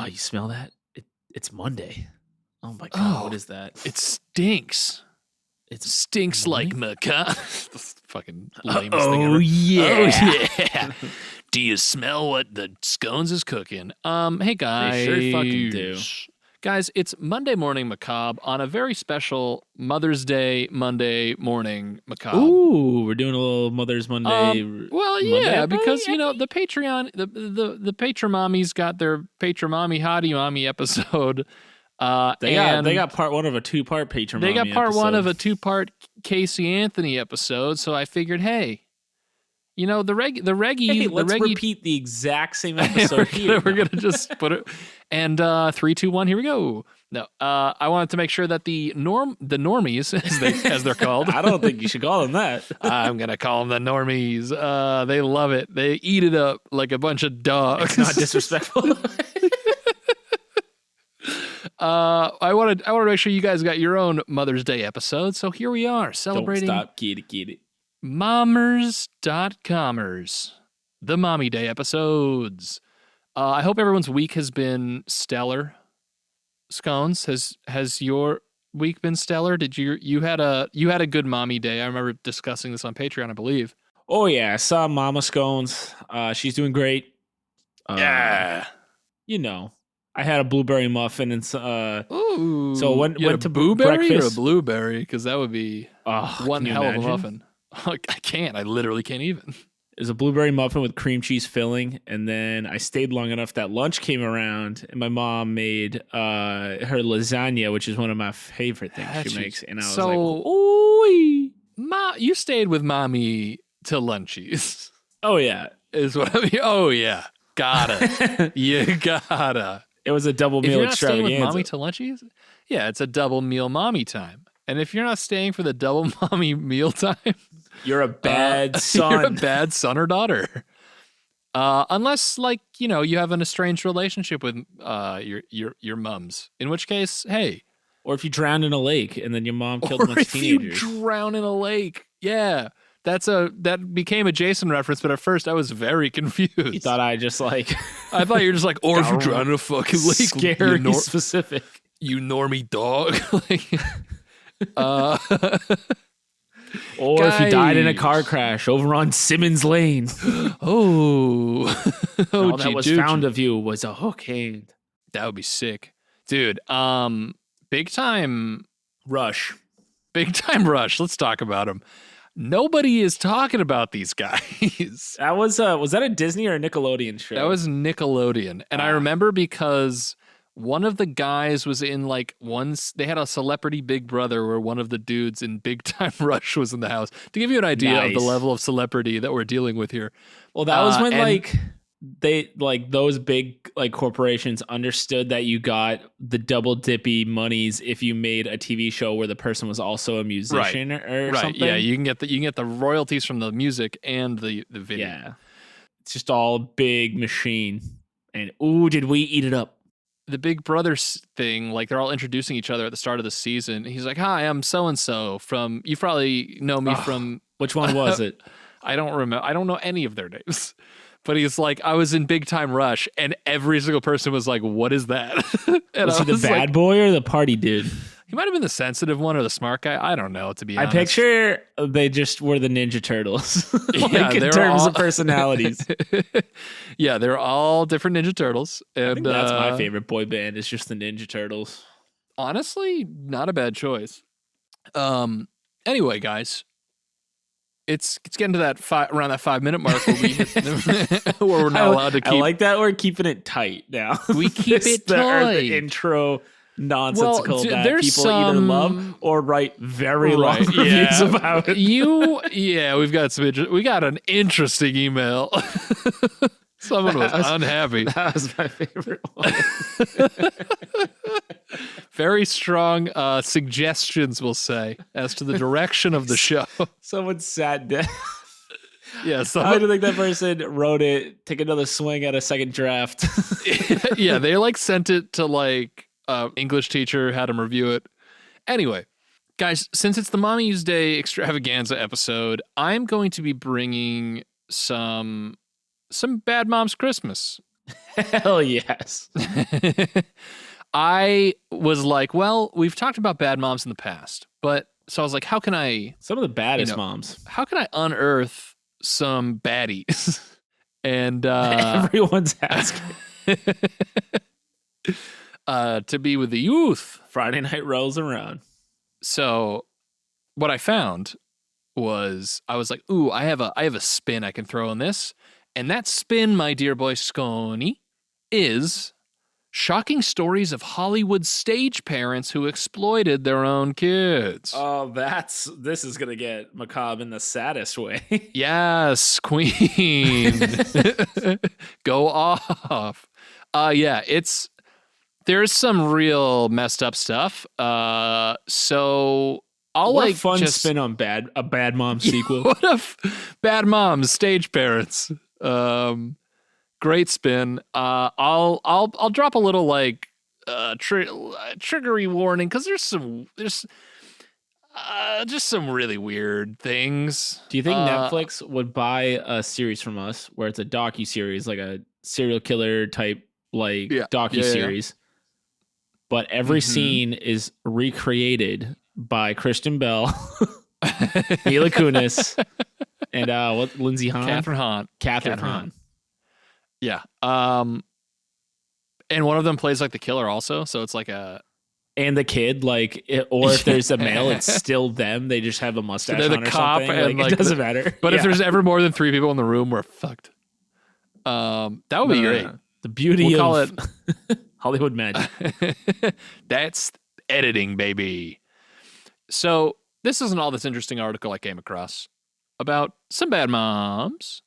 Oh, you smell that? It's Monday. Oh my God, what is that? It stinks. It stinks like macabre. Fucking lamest thing Oh ever. yeah. Oh yeah. Do you smell what the scones is cooking? Hey guys. They sure fucking do. Guys, it's Monday Morning Macabre on a very special Mother's Day Monday morning macabre. Ooh, we're doing a little Mother's Monday. Well, yeah, because the Patreon, the Patramommies got their Patramommy Hottie Mommy episode. They got part one of a 2-part Patreon. They got part one of a 2-part Casey Anthony episode. So I figured, hey, let's repeat the exact same episode here. We're gonna just put it. And 3, 2, 1, here we go. No, I wanted to make sure that the normies, as they're called. I don't think you should call them that. I'm gonna call them the normies. They love it. They eat it up like a bunch of dogs. It's not disrespectful. I wanted to make sure you guys got your own Mother's Day episode. So here we are celebrating. Don't stop, get it. Mommers.comers, the Mommy Day episodes. I hope everyone's week has been stellar. Scones, has your week been stellar? Did you had a good Mommy Day? I remember discussing this on Patreon, I believe. Oh yeah, I saw Mama Scones. She's doing great. Yeah. I had a blueberry muffin and ooh. So went to blueberry breakfast. or a blueberry, because that would be one hell imagine? of a muffin. I can't. I literally can't even. It was a blueberry muffin with cream cheese filling, and then I stayed long enough that lunch came around, and my mom made her lasagna, which is one of my favorite things she makes. And I was like, "Ooh, you stayed with mommy to lunchies." Oh yeah, is what I mean. Oh yeah, gotta. You gotta. It was a double meal extravaganza. Staying with mommy to lunchies, yeah, it's a double meal mommy time. And if you're not staying for the double mommy meal time, you're a bad son. You're a bad son or daughter. Unless, you have an estranged relationship with your mums. In which case, hey. Or if you drowned in a lake and then your mom killed a bunch of teenagers. Or if you drown in a lake. Yeah. That became a Jason reference, but at first I was very confused. You thought I thought you were just like, or if you drown in a fucking lake. Scary specific. You normie dog. Or if you died in a car crash over on Simmons Lane. All that was found of you was a hook hand. That would be sick. Dude, Big Time Rush. Let's talk about them. Nobody is talking about these guys. That was that a Disney or a Nickelodeon show? That was Nickelodeon. And I remember because one of the guys was in they had a celebrity Big Brother where one of the dudes in Big Time Rush was in the house. To give you an idea of the level of celebrity that we're dealing with here. Well, that was when they those big corporations understood that you got the double dippy monies if you made a TV show where the person was also a musician or something. Yeah, you can get the royalties from the music and the video. Yeah. It's just all a big machine. And ooh, did we eat it up? The Big Brother thing, they're all introducing each other at the start of the season. He's like, "Hi, I'm so-and-so from," you probably know me from. Which one was it? I don't remember. I don't know any of their names. But he's like, "I was in Big Time Rush," and every single person was like, "What is that?" Was he the bad boy or the party dude? He might have been the sensitive one or the smart guy. I don't know, to be honest. I picture they just were the Ninja Turtles. In terms of personalities. Yeah, they're all different Ninja Turtles. And I think that's my favorite boy band is just the Ninja Turtles. Honestly, not a bad choice. Anyway, guys. It's getting to that around that 5-minute mark where we're not allowed to keep. I like that we're keeping it tight now. We keep it tight. The intro nonsensical that people either love or write very long reviews about it. We've got we got an interesting email. Someone was unhappy. That was my favorite one. Very strong suggestions, we'll say, as to the direction of the show. Someone sat down. Yeah, I don't think that person wrote it. Take another swing at a second draft. Yeah, they sent it to English teacher, had him review it. Anyway, guys, since it's the Mommy's Day extravaganza episode, I'm going to be bringing some Bad Moms Christmas. Hell yes. I was like, well, we've talked about bad moms in the past, but so I was like, how can I, Some of the baddest moms. how can I unearth some baddies? And everyone's asking. To be with the youth. Friday night rolls around. So what I found was I was like, ooh, I have a spin I can throw on this. And that spin, my dear boy Scony, is shocking stories of Hollywood stage parents who exploited their own kids. Oh, this is going to get macabre in the saddest way. Yes, Queen. Go off. Yeah, there's some real messed up stuff. So I'll what a fun spin on a bad mom sequel. What bad moms, stage parents. Great spin. I'll drop a little like triggery warning because there's just some really weird things. Do you think Netflix would buy a series from us where it's a docu-series, like a serial killer type docu-series, but every scene is recreated by Kristen Bell, Mila Kunis, and Lindsay Hahn? Catherine Hahn. Yeah. And one of them plays like the killer also, so it's like a... And the kid, or if there's a male, it's still them. They just have a mustache so on or something. And it doesn't matter. But if there's ever more than 3 people in the room, we're fucked. That would be great. The beauty we'll of Hollywood magic. That's editing, baby. So this isn't all this interesting article I came across about some bad moms.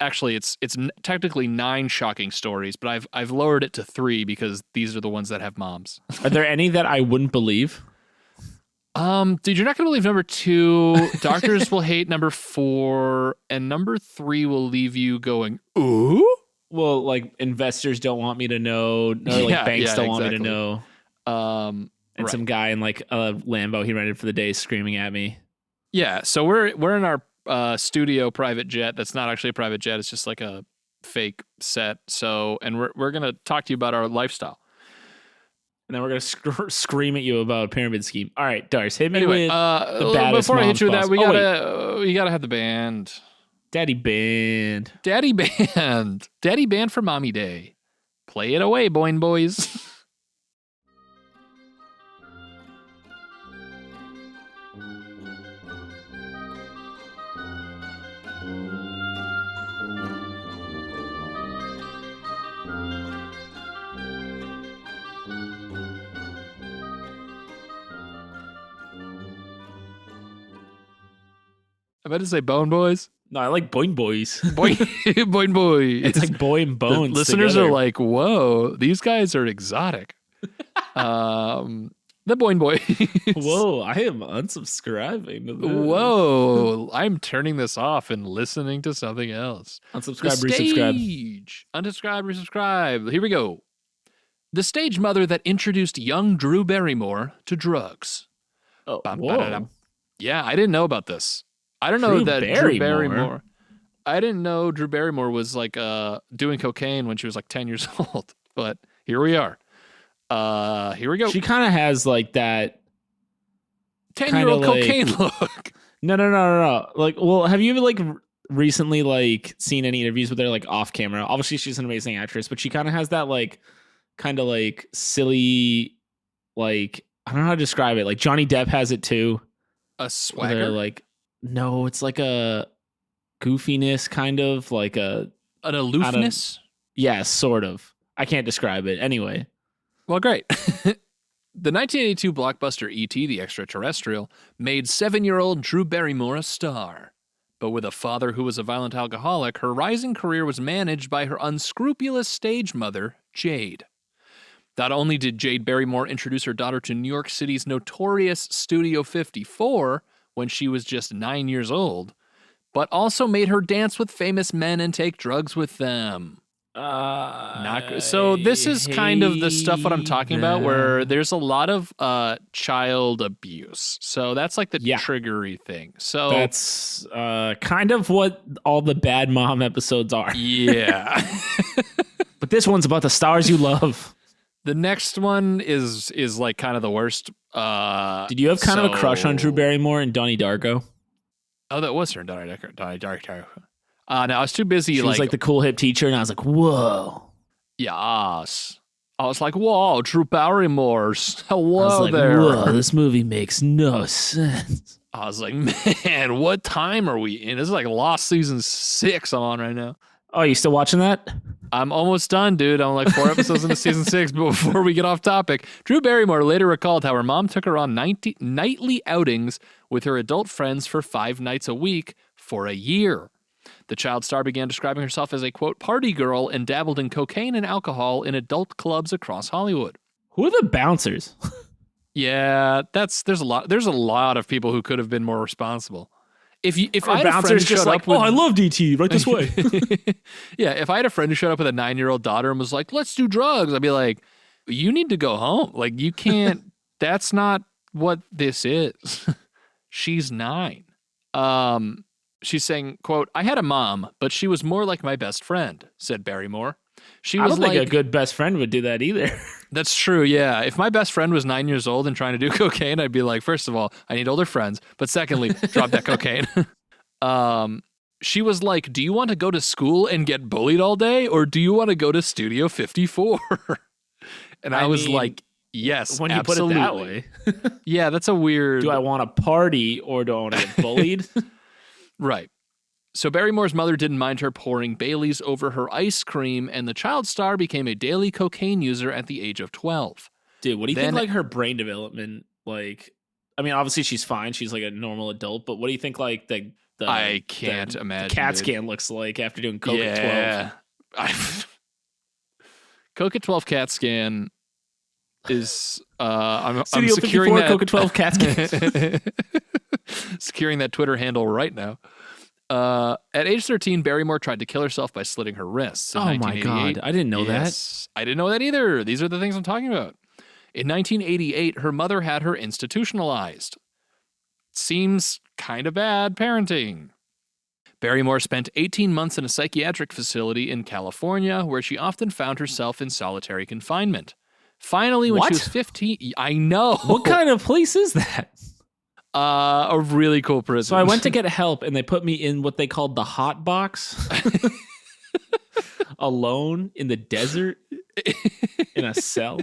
Actually, it's technically 9 shocking stories, but I've lowered it to 3 because these are the ones that have moms. Are there any that I wouldn't believe? Dude, you're not gonna believe number 2. Doctors will hate number 4, and number 3 will leave you going, ooh. Well, like investors don't want me to know, or banks don't want me to know. And some guy in like a Lambo he rented for the day screaming at me. Yeah, so we're in our studio private jet. That's not actually a private jet. It's just like a fake set. So, and we're gonna talk to you about our lifestyle, and then we're gonna scream at you about a pyramid scheme. All right, Darce, hit me with the baddest. Before I hit you with that, we gotta have the band. Daddy band for Mommy Day. Play it away, boing boys. I meant to say Bone Boys. No, I like Boing Boys. Boing Boys. It's like Boy and Bones. The listeners together. are like, whoa, these guys are exotic. The Boing Boys. Whoa, I am unsubscribing to this. Whoa, I'm turning this off and listening to something else. Unsubscribe, resubscribe. Unsubscribe, resubscribe. Here we go. The stage mother that introduced young Drew Barrymore to drugs. Oh, whoa. Yeah, I didn't know about this. I don't know that Drew Barrymore. I didn't know Drew Barrymore was like doing cocaine when she was like 10 years old. But here we are. Here we go. She kind of has like that 10-year-old cocaine look. No. Like, well, have you like recently like seen any interviews with her like off camera? Obviously, she's an amazing actress, but she kind of has that like kind of like silly, like I don't know how to describe it. Like Johnny Depp has it too. A swagger, like. No, it's like a goofiness, kind of like an aloofness. Yeah, sort of. I can't describe it. Anyway. Well, great. The 1982 blockbuster E.T. the Extraterrestrial made 7-year-old Drew Barrymore a star. But with a father who was a violent alcoholic, her rising career was managed by her unscrupulous stage mother, Jade. Not only did Jade Barrymore introduce her daughter to New York City's notorious Studio 54, when she was just 9 years old, but also made her dance with famous men and take drugs with them. Not good. So this is kind of the stuff what I'm talking about, where there's a lot of child abuse. So that's like the triggery thing. So that's kind of what all the bad mom episodes are. Yeah. But this one's about the stars you love. The next one is like kind of the worst. Did you have kind of a crush on Drew Barrymore and Donnie Darko? Oh, that was her, Donnie Darko. No, I was too busy. She was like the cool hip teacher, and I was like, whoa. Yes. I was like, whoa, Drew Barrymore's. Hello there. Whoa, this movie makes no sense. I was like, man, what time are we in? This is like Lost Season 6 I'm on right now. Oh, you still watching that? I'm almost done, dude. I'm like 4 episodes into Season 6, but before we get off topic, Drew Barrymore later recalled how her mom took her on nightly outings with her adult friends for 5 nights a week for a year. The child star began describing herself as a, quote, party girl and dabbled in cocaine and alcohol in adult clubs across Hollywood. Who are the bouncers? Yeah, there's a lot of people who could have been more responsible. If I had a friend who just showed like, up with, I love DT, right this way. Yeah, if I had a friend who showed up with a 9-year-old daughter and was like, let's do drugs, I'd be like, you need to go home. Like, you can't, that's not what this is. She's 9. She's saying, quote, I had a mom, but she was more like my best friend, said Barrymore. I don't think a good best friend would do that either. That's true, yeah. If my best friend was 9 years old and trying to do cocaine, I'd be like, first of all, I need older friends. But secondly, drop that cocaine. She was like, do you want to go to school and get bullied all day? Or do you want to go to Studio 54? And I was like, yes, when you absolutely. put it that way. Yeah, that's a weird... Do I want to party or do I want to get bullied? Right. So Barrymore's mother didn't mind her pouring Baileys over her ice cream, and the child star became a daily cocaine user at the age of 12. Dude, what do you think, like, her brain development, like... I mean, obviously she's fine. She's like a normal adult, but what do you think, like, I can't imagine. The CAT scan looks like after doing coke at 12? Coke at 12 CAT scan is... I'm Studio securing 54, that... Coke at 12 CAT scan. Securing that Twitter handle right now. At age 13, Barrymore tried to kill herself by slitting her wrists. In my God. I didn't know that. I didn't know that either. These are the things I'm talking about. In 1988, her mother had her institutionalized. Seems kind of bad parenting. Barrymore spent 18 months in a psychiatric facility in California, where she often found herself in solitary confinement. Finally, when she was 15... I know! What kind of place is that? A really cool prison. So I went to get help, and they put me in what they called the hot box. Alone in the desert in a cell.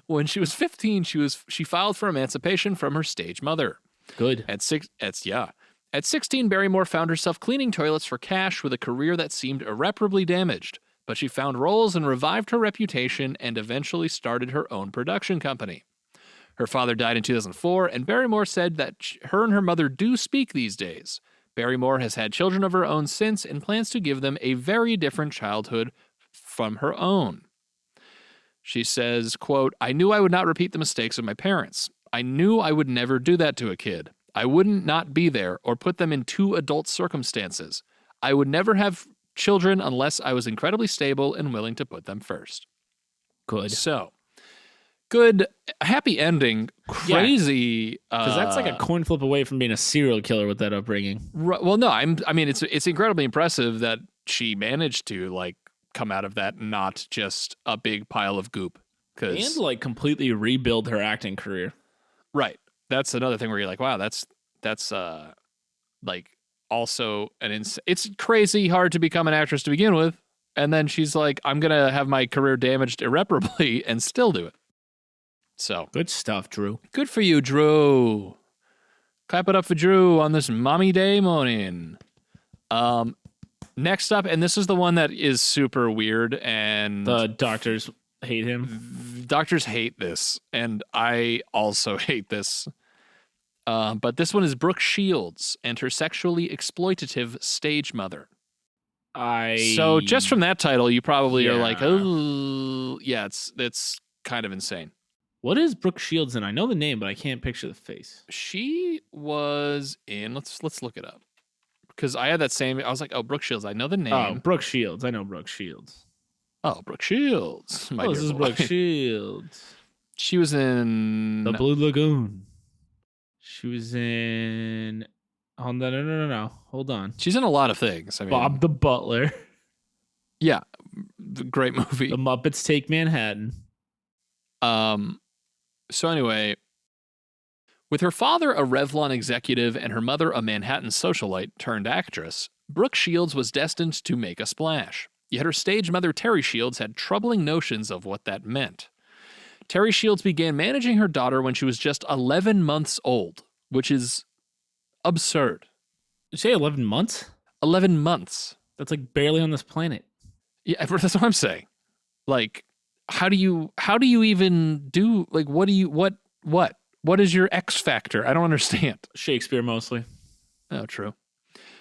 When she was 15, she filed for emancipation from her stage mother. Good. At 16, Barrymore found herself cleaning toilets for cash with a career that seemed irreparably damaged, but she found roles and revived her reputation and eventually started her own production company. Her father died in 2004, and Barrymore said that her and her mother do speak these days. Barrymore has had children of her own since and plans to give them a very different childhood from her own. She says, quote, I knew I would not repeat the mistakes of my parents. I knew I would never do that to a kid. I wouldn't not be there or put them in too adult circumstances. I would never have children unless I was incredibly stable and willing to put them first. Good. So... good, happy ending, crazy. Because that's like a coin flip away from being a serial killer with that upbringing. Well, no, I mean, it's incredibly impressive that she managed to, like, come out of that not just a big pile of goop. And, like, completely rebuild her acting career. Right. That's another thing where you're like, wow, that's like, also it's crazy hard to become an actress to begin with. And then she's like, I'm going to have my career damaged irreparably and still do it. So good stuff, Drew. Good for you, Drew. Clap it up for Drew on this mommy day morning. Next up, and this is the one that is super weird, and the doctors hate him. Doctors hate this, and I also hate this. But this one is Brooke Shields and her sexually exploitative stage mother. So just from that title, you probably are like, oh, yeah, it's kind of insane. What is Brooke Shields in? I know the name, but I can't picture the face. She was in, let's look it up. because I had that same. I was like, oh, Brooke Shields. I know the Oh, name. Brooke Shields. I know Brooke Shields. Oh, Brooke Shields. This is Brooke Shields. She was in The Blue Lagoon. She was in. Oh, no. Hold on. She's in a lot of things. I mean, Bob the Butler. Yeah, great movie. The Muppets Take Manhattan. So anyway, with her father a Revlon executive and her mother a Manhattan socialite turned actress, Brooke Shields was destined to make a splash. Yet her stage mother Terry Shields had troubling notions of what that meant. Terry Shields began managing her daughter when she was just 11 months old, which is absurd. Did you say 11 months? 11 months. That's like barely on this planet. Yeah, that's what I'm saying. Like, how do you even do, like, what is your X factor? I don't understand. Shakespeare mostly. Oh, true.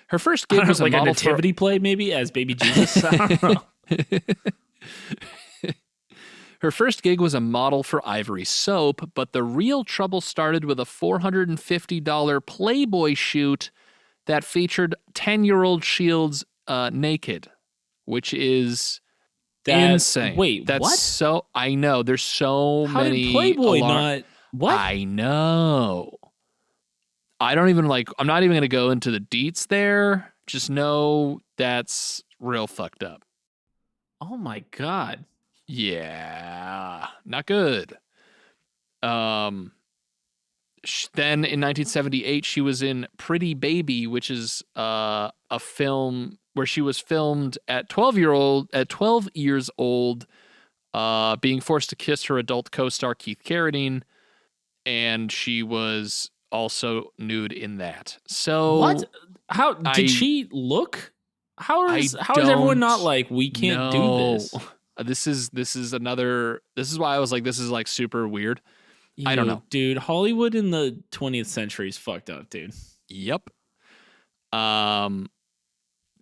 Her first gig was like a a nativity play, maybe, as baby Jesus. I don't know. Her first gig was a model for Ivory Soap, but the real trouble started with a $450 Playboy shoot that featured 10-year-old Shields naked, which is insane. Wait, that's what? So I know there's so How many. Did Playboy not? What? I know. I don't even like. I'm not even going to go into the deets there. Just know that's real fucked up. Oh my God. Yeah, not good. Then in 1978, she was in Pretty Baby, which is a film where she was filmed at 12 years old, being forced to kiss her adult co-star Keith Carradine, and she was also nude in that. So what? How did she look? How is everyone not like, we can't do this? This is why I was like, this is like super weird. I don't know. Dude, Hollywood in the 20th century is fucked up, dude. Yep.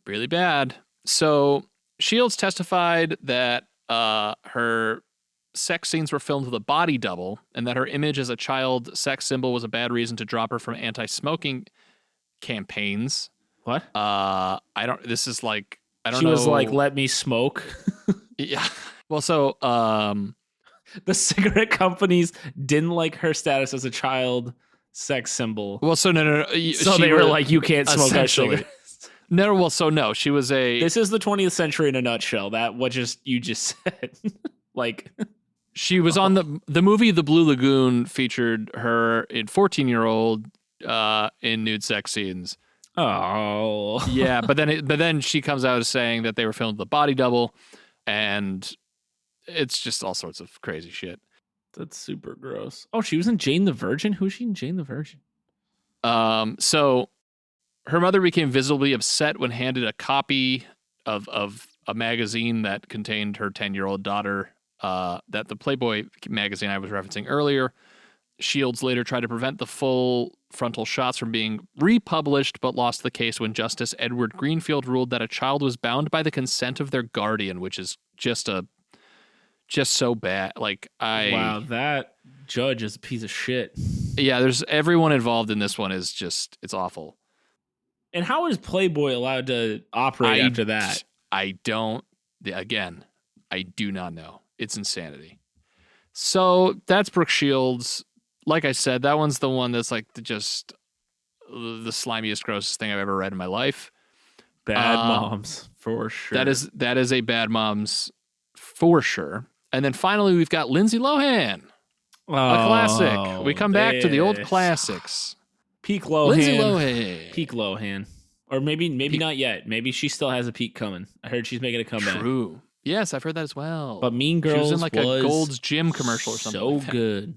Really bad. So Shields testified that her sex scenes were filmed with a body double and that her image as a child sex symbol was a bad reason to drop her from anti-smoking campaigns. What? This is like, I don't she know. She was like, let me smoke. Yeah. Well, so the cigarette companies didn't like her status as a child sex symbol. Well, so no. So they were like, you can't smoke that cigarettes. No, well, so no. She was a. This is the 20th century in a nutshell. You just said. Like, she was on the movie The Blue Lagoon featured her in 14-year-old in nude sex scenes. Oh. Yeah, but then she comes out as saying that they were filmed with a body double, and it's just all sorts of crazy shit. That's super gross. Oh, she was in Jane the Virgin? Who's she in Jane the Virgin? So her mother became visibly upset when handed a copy of a magazine that contained her 10-year-old daughter, that the Playboy magazine I was referencing earlier. Shields later tried to prevent the full frontal shots from being republished, but lost the case when Justice Edward Greenfield ruled that a child was bound by the consent of their guardian, which is just so bad. Wow, that judge is a piece of shit. Yeah, there's everyone involved in this one is just, it's awful. And how is Playboy allowed to operate after that? I do not know. It's insanity. So that's Brooke Shields. Like I said, that one's the one that's like just the slimiest, grossest thing I've ever read in my life. Bad moms, for sure. That is a bad moms for sure. And then finally, we've got Lindsay Lohan, a classic. We come back to the old classics. Peak Lohan. Lindsay Lohan. Peak Lohan. Or maybe not yet. Maybe she still has a peak coming. I heard she's making a comeback. True. Yes, I've heard that as well. But Mean Girls she was in like a Gold's Gym commercial or something. So like that. Good.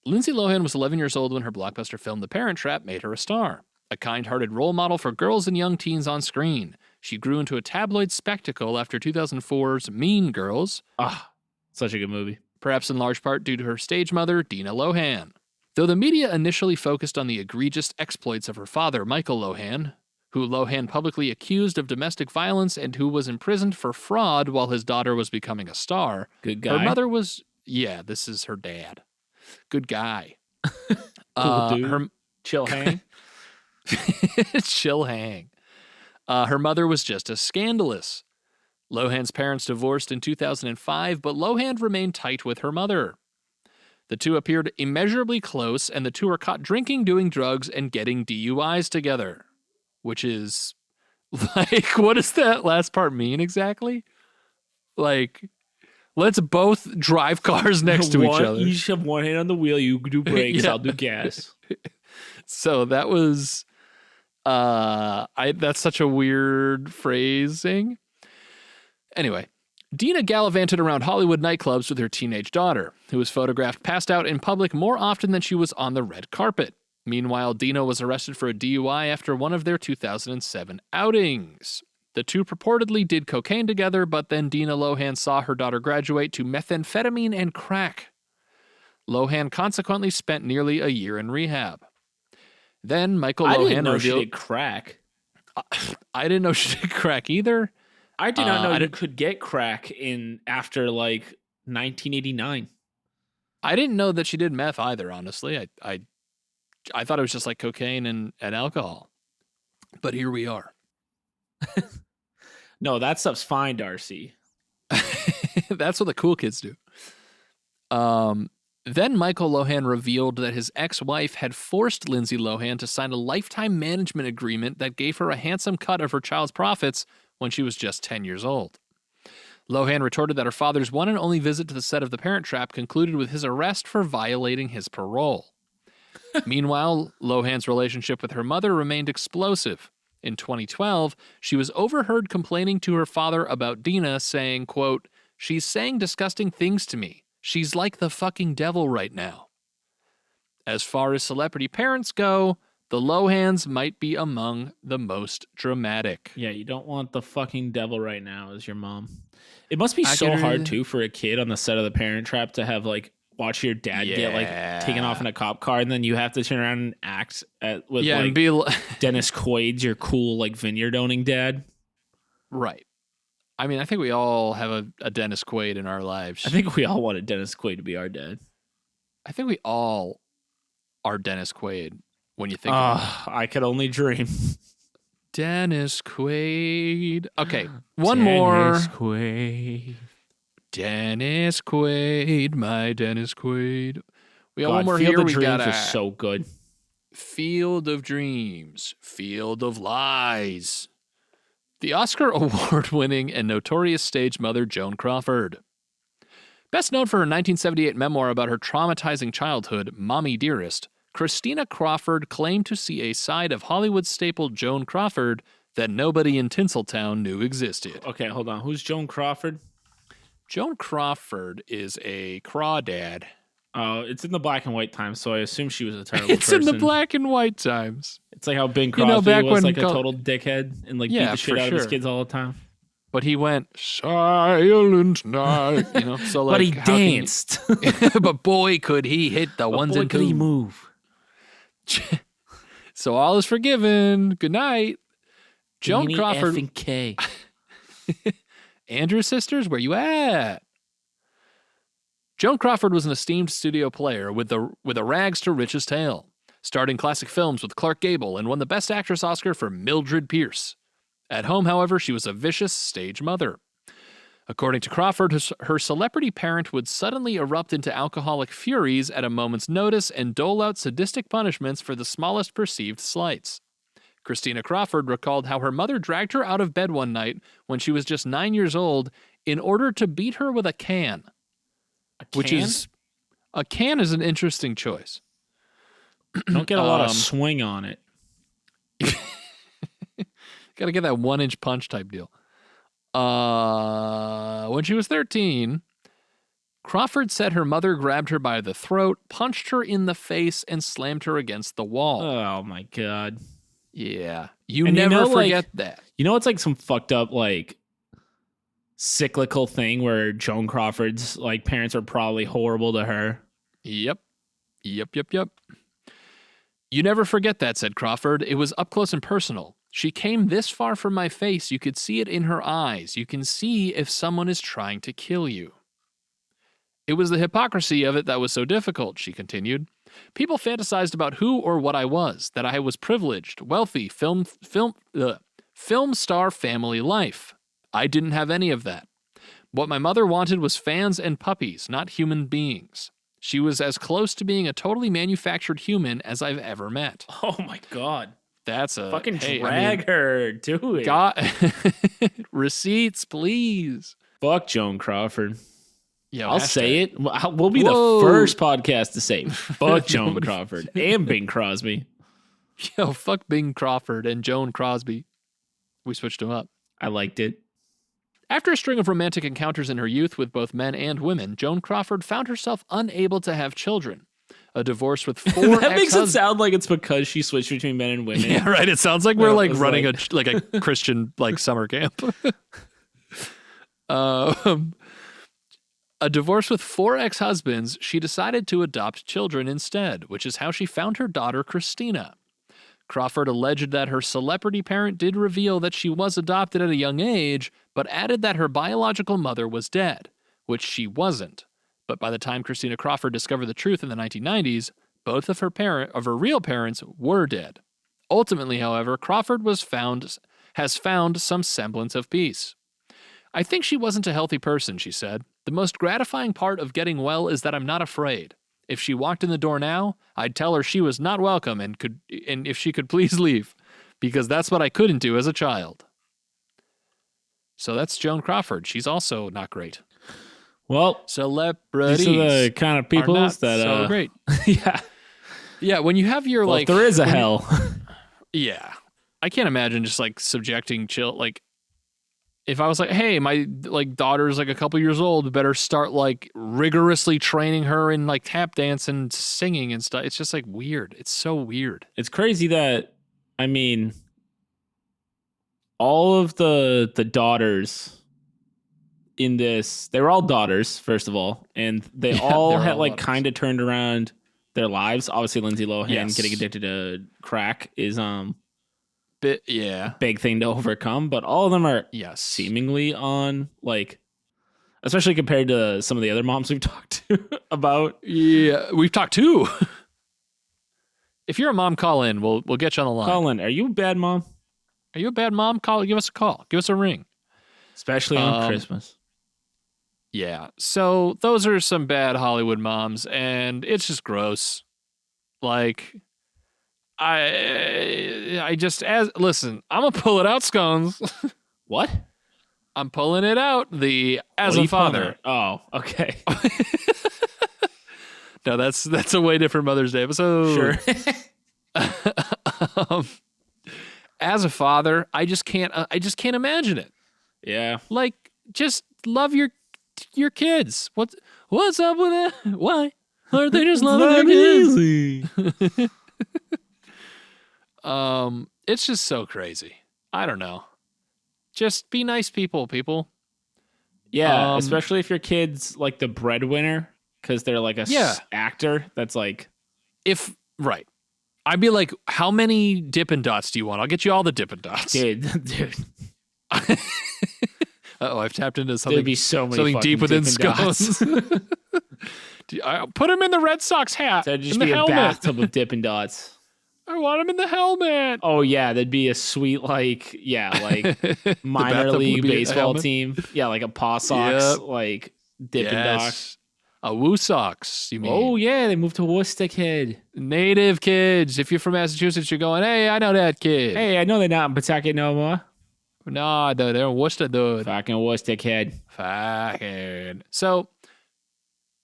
Lindsay Lohan was 11 years old when her blockbuster film The Parent Trap made her a star. A kind-hearted role model for girls and young teens on screen. She grew into a tabloid spectacle after 2004's Mean Girls. Such a good movie. Perhaps in large part due to her stage mother, Dina Lohan. Though the media initially focused on the egregious exploits of her father, Michael Lohan, who Lohan publicly accused of domestic violence and who was imprisoned for fraud while his daughter was becoming a star. Good guy. Her mother was, this is her dad. Good guy. Cool dude. Chill hang. Chill hang. Her mother was just as scandalous. Lohan's parents divorced in 2005, but Lohan remained tight with her mother. The two appeared immeasurably close, and the two are caught drinking, doing drugs, and getting DUIs together. Which is, like, what does that last part mean exactly? Like, let's both drive cars next to each other. You should have one hand on the wheel, you do brakes, yeah. I'll do gas. So that was, that's such a weird phrasing. Anyway, Dina gallivanted around Hollywood nightclubs with her teenage daughter, who was photographed passed out in public more often than she was on the red carpet. Meanwhile, Dina was arrested for a DUI after one of their 2007 outings. The two purportedly did cocaine together, but then Dina Lohan saw her daughter graduate to methamphetamine and crack. Lohan consequently spent nearly a year in rehab. Then Michael Lohan didn't know revealed... she did crack. I didn't know she did crack either. I did not know you could get crack after like 1989. I didn't know that she did meth either, honestly. I thought it was just like cocaine and alcohol. But here we are. No, that stuff's fine, Darcy. That's what the cool kids do. Then Michael Lohan revealed that his ex-wife had forced Lindsay Lohan to sign a lifetime management agreement that gave her a handsome cut of her child's profits when she was just 10 years old. Lohan retorted that her father's one and only visit to the set of The Parent Trap concluded with his arrest for violating his parole. Meanwhile, Lohan's relationship with her mother remained explosive. In 2012, she was overheard complaining to her father about Dina, saying, quote, "She's saying disgusting things to me. She's like the fucking devil right now." As far as celebrity parents go, the Lohans might be among the most dramatic. Yeah, you don't want the fucking devil right now as your mom. It must be so hard, too, for a kid on the set of The Parent Trap to have, like, watch your dad get, like, taken off in a cop car, and then you have to turn around and act with, like, and be Dennis Quaid's your cool, like, vineyard-owning dad. Right. I mean, I think we all have a Dennis Quaid in our lives. I think we all wanted Dennis Quaid to be our dad. I think we all are Dennis Quaid when you think about it. I could only dream. Dennis Quaid. Okay, one more. Dennis Quaid. Dennis Quaid, my Dennis Quaid. We got one more Field here. of Dreams is so good. Field of Dreams, Field of Lies. The Oscar award-winning and notorious stage mother Joan Crawford. Best known for her 1978 memoir about her traumatizing childhood, Mommy Dearest, Christina Crawford claimed to see a side of Hollywood staple Joan Crawford that nobody in Tinseltown knew existed. Okay, hold on. Who's Joan Crawford? Joan Crawford is a crawdad. Oh, it's in the black and white times, so I assume she was a terrible person. It's in the black and white times. It's like how Bing Crosby was like a total dickhead and like beat the shit out of his kids all the time. But he went, silent night, so like. But he danced. But boy, could he hit the ones and twos. Could he move. So all is forgiven. Good night. Joan Crawford. F and K. Andrews Sisters, where you at? Joan Crawford was an esteemed studio player with a rags to riches tale, starred in classic films with Clark Gable and won the Best Actress Oscar for Mildred Pierce. At home, however, she was a vicious stage mother. According to Crawford, her celebrity parent would suddenly erupt into alcoholic furies at a moment's notice and dole out sadistic punishments for the smallest perceived slights. Christina Crawford recalled how her mother dragged her out of bed one night when she was just 9 years old in order to beat her with a can. A can is an interesting choice. Don't get a lot of swing on it. Got to get that 1-inch punch type deal. When she was 13, Crawford said her mother grabbed her by the throat, punched her in the face, and slammed her against the wall. Oh my God. Yeah. You never forget that. You know, it's like some fucked up, like, cyclical thing where Joan Crawford's, like, parents are probably horrible to her. Yep. You never forget that, said Crawford. It was up close and personal. She came this far from my face. You could see it in her eyes. You can see if someone is trying to kill you. It was the hypocrisy of it that was so difficult, she continued. People fantasized about who or what I was, that I was privileged, wealthy, Film star family life. I didn't have any of that. What my mother wanted was fans and puppies, not human beings. She was as close to being a totally manufactured human as I've ever met. Oh my God. That's a fucking drag her. Do it. God, receipts, please. Fuck Joan Crawford. Yo, I'll say it. We'll be the first podcast to say fuck Joan Crawford and Bing Crosby. Yo, fuck Bing Crawford and Joan Crosby. We switched them up. I liked it. After a string of romantic encounters in her youth with both men and women, Joan Crawford found herself unable to have children. A divorce with 4 That makes it sound like it's because she switched between men and women. Yeah, right. It sounds like we're like running a Christian like summer camp. A divorce with 4 ex-husbands, she decided to adopt children instead, which is how she found her daughter Christina. Crawford alleged that her celebrity parent did reveal that she was adopted at a young age, but added that her biological mother was dead, which she wasn't. But by the time Christina Crawford discovered the truth in the 1990s, both of her real parents were dead. Ultimately, however, Crawford has found some semblance of peace. I think she wasn't a healthy person, she said. The most gratifying part of getting well is that I'm not afraid. If she walked in the door now, I'd tell her she was not welcome and if she could please leave, because that's what I couldn't do as a child. So that's Joan Crawford. She's also not great. Well, celebrities. These are the kind of people that so great. Yeah. Yeah, when you have your if there is a hell. Yeah. I can't imagine just like subjecting if I was like, hey, my daughter's like a couple years old, better start like rigorously training her in like tap dance and singing and stuff. It's just like weird. It's so weird. It's crazy that, I mean, all of the daughters in this, they were all daughters, first of all, and they all had like kind of turned around their lives. Obviously, Lindsay Lohan getting addicted to crack is big thing to overcome, but all of them are seemingly on like, especially compared to some of the other moms we've talked to about. Yeah, we've talked to. If you're a mom, call in. We'll get you on the line. Call in. Are you a bad mom? Are you a bad mom? Give us a call. Give us a ring. Especially on Christmas. Yeah. So those are some bad Hollywood moms, and it's just gross. Like, listen, I'm gonna pull it out, Scones. What? I'm pulling it out. As a father. Oh, okay. No, that's a way different Mother's Day episode. Sure. As a father, I just can't imagine it. Yeah. Like, just love your kids. What's up with that? Why aren't they just loving their kids? Easy. It's just so crazy. I don't know. Just be nice people. Yeah, especially if your kid's like the breadwinner because they're like a actor. That's like, right. I'd be like, how many Dippin' Dots do you want? I'll get you all the Dippin' Dots. Dude. I've tapped into something. There'd be so many something deep within Dippin' Scones. Put him in the Red Sox hat. That'd just be a bathtub of Dippin' Dots. I want him in the helmet. Oh yeah, that'd be a sweet like minor league baseball team. Yeah, like a Paw Sox like Dippin' Dots. A Woo Sox, you mean? Oh yeah, they moved to Worsted. Native kids. If you're from Massachusetts, you're going, hey, I know that kid. Hey, I know they're not in Pawtucket no more. No, they're in Worcester, dude. Fucking Worsted. Fucking. So,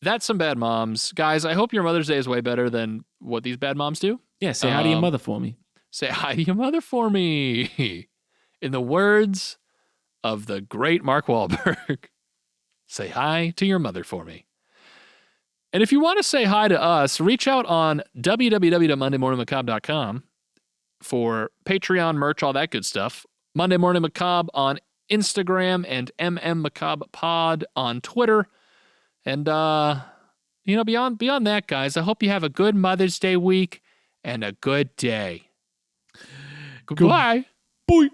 that's some bad moms. Guys, I hope your Mother's Day is way better than what these bad moms do. Yeah, say hi to your mother for me. Say hi to your mother for me. In the words of the great Mark Wahlberg, say hi to your mother for me. And if you want to say hi to us, reach out on www.mondaymorningmacabre.com for Patreon merch, all that good stuff. Monday Morning Macabre on Instagram and MMMacabrePod on Twitter. And, beyond that, guys, I hope you have a good Mother's Day week and a good day. Goodbye. Boy.